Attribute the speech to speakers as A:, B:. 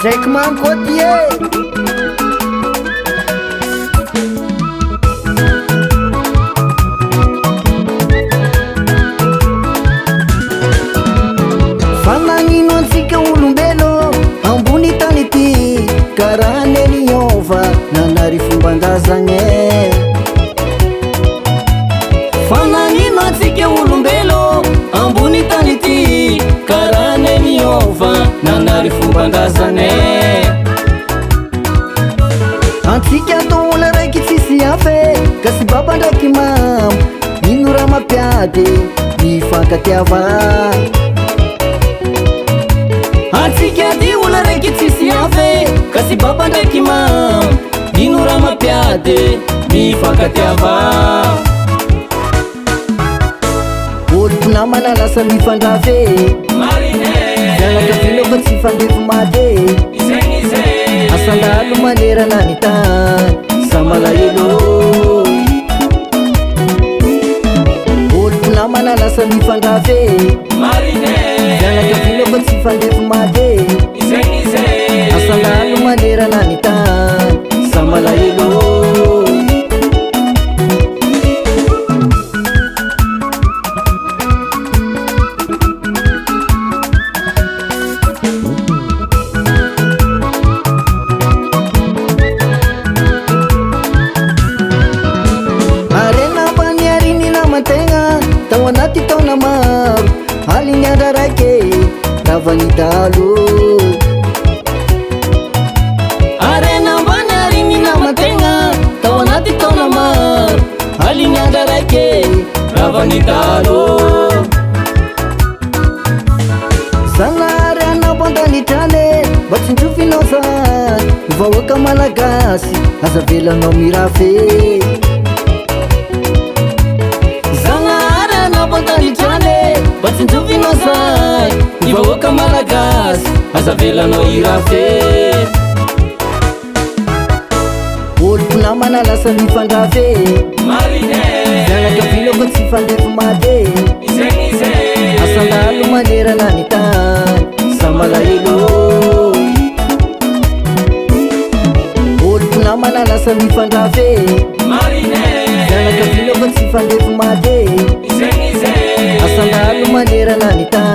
A: Draiky mankotie fananino antsika olombelo ambony tany ity karaha neliova nanary fombandrazagny fananino antsika olombelo ambony tany ity karaha neliova nanary fombandrazagny antsika atao olo raiky tsisy afe ka sy baba ndraiky mamo ino raha mampiady mifankatiava antsika ty olo raiky tsisy afe ka sy baba ndraiky mamo ino raha mampiady mifankatiava olo mpinamana lasa mifandravy fianakaviana fa tsy fandefy maty asandalo manerana ny tany sa malahelo olo mpinamana lasa mifandravy fianakaviana fa tsy fandefy maty asandalo manerana ny tany sa malahelo tao anaty taona maro haliny andra raiky ravanidalo arena ambany ariny namantegna tao anaty taona maro haliny andra raiky ravanidalo zanahary anambo andanitrane mba tsinjofinao zany vahoaka malagasy aza velanao mirafy mba tsinjofinao zay ny vahoaka malagasy aza velanao irafy olo mpinamana lasa mifandravy fianakaviana fa tsy fandefy maty asandalo manerana ny tany sa malahelo olo mpinamana lasa mifandravy fianakaviana fa tsy fandefy maty asandalo manerana ny tany